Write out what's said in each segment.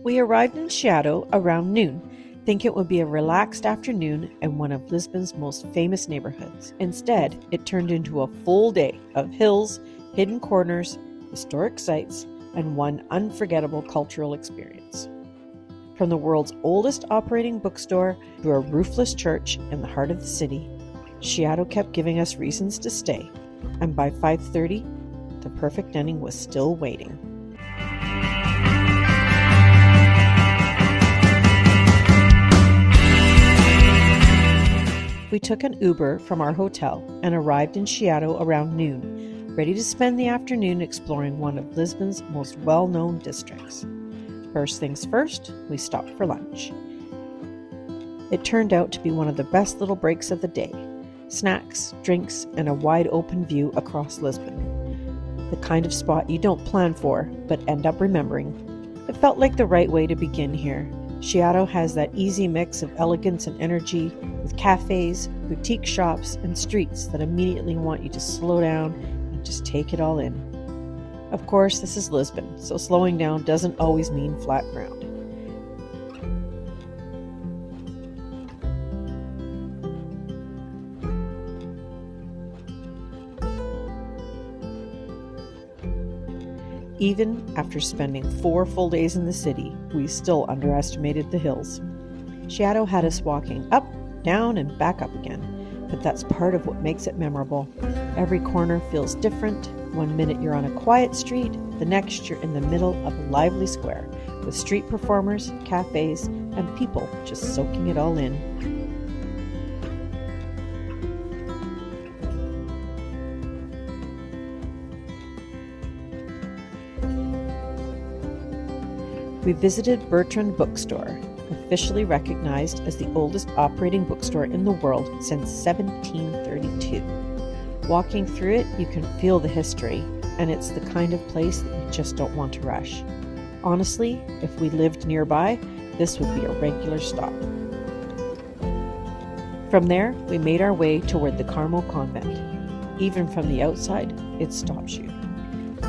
We arrived in Chiado around noon, thinking it would be a relaxed afternoon in one of Lisbon's most famous neighborhoods. Instead, it turned into a full day of hills, hidden corners, historic sites, and one unforgettable cultural experience. From the world's oldest operating bookstore to a roofless church in the heart of the city, Chiado kept giving us reasons to stay, and by 5:30, the perfect ending was still waiting. We took an Uber from our hotel and arrived in Chiado around noon, ready to spend the afternoon exploring one of Lisbon's most well-known districts. First things first, we stopped for lunch. It turned out to be one of the best little breaks of the day. Snacks, drinks, and a wide open view across Lisbon. The kind of spot you don't plan for, but end up remembering. It felt like the right way to begin here. Chiado has that easy mix of elegance and energy, with cafes, boutique shops, and streets that immediately want you to slow down and just take it all in. Of course, this is Lisbon, so slowing down doesn't always mean flat ground. Even after spending 4 full days in the city, we still underestimated the hills. Chiado had us walking up, down, and back up again, but that's part of what makes it memorable. Every corner feels different. One minute you're on a quiet street, the next you're in the middle of a lively square, with street performers, cafes, and people just soaking it all in. We visited Bertrand Bookstore, officially recognized as the oldest operating bookstore in the world since 1732. Walking through it, you can feel the history, and it's the kind of place that you just don't want to rush. Honestly, if we lived nearby, this would be a regular stop. From there, we made our way toward the Carmo Convent. Even from the outside, it stops you.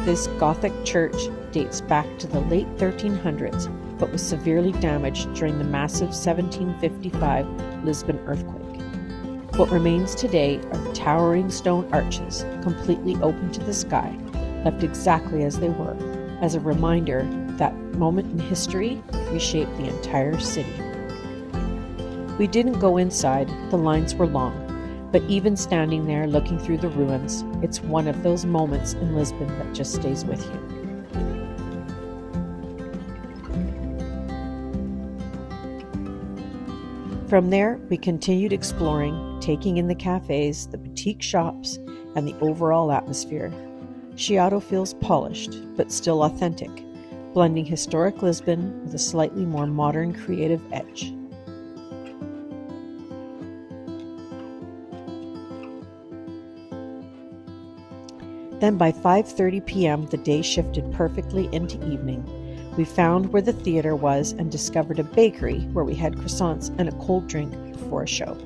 This Gothic church dates back to the late 1300s, but was severely damaged during the massive 1755 Lisbon earthquake. What remains today are the towering stone arches, completely open to the sky, left exactly as they were, as a reminder that moment in history reshaped the entire city. We didn't go inside, the lines were long, but even standing there looking through the ruins, it's one of those moments in Lisbon that just stays with you. From there, we continued exploring, taking in the cafes, the boutique shops, and the overall atmosphere. Chiado feels polished, but still authentic, blending historic Lisbon with a slightly more modern creative edge. Then by 5:30 p.m., the day shifted perfectly into evening. We found where the theater was and discovered a bakery where we had croissants and a cold drink before a show.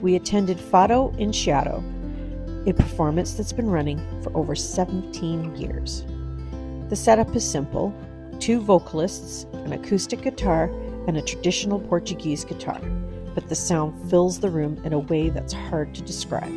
We attended Fado in Chiado, a performance that's been running for over 17 years. The setup is simple: 2 vocalists, an acoustic guitar, and a traditional Portuguese guitar, but the sound fills the room in a way that's hard to describe.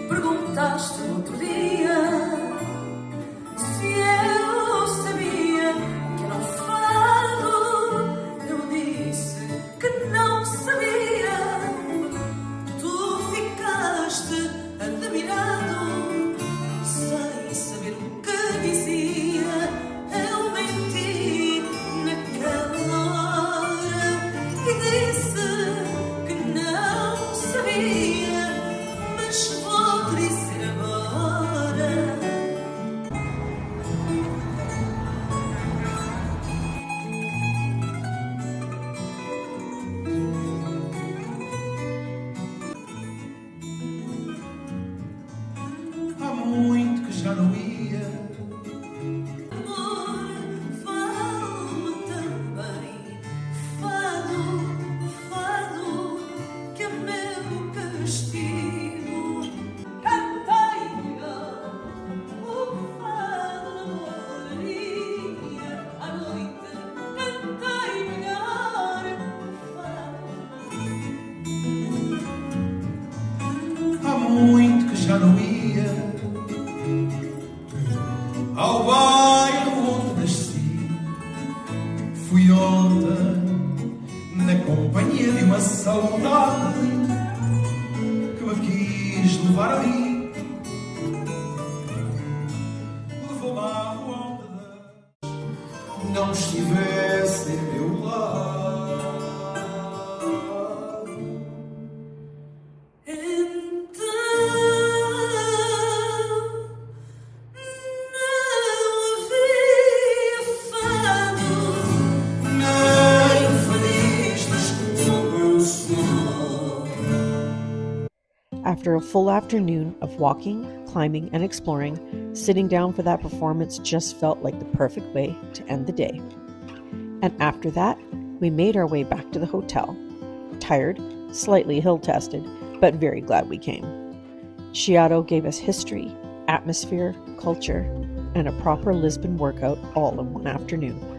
Perguntaste outro dia se eu sabia que era um fado. Eu disse que não sabia. Tu ficaste admirado, sem saber o que dizia. Eu menti naquela hora e disse que não sabia. Mas vou te dizer agora uma saudade que me quis levar ali. Levou-me à rua onde não estivesse em meu lado. After a full afternoon of walking, climbing, and exploring, sitting down for that performance just felt like the perfect way to end the day. And after that, we made our way back to the hotel. Tired, slightly hill-tested, but very glad we came. Chiado gave us history, atmosphere, culture, and a proper Lisbon workout all in one afternoon.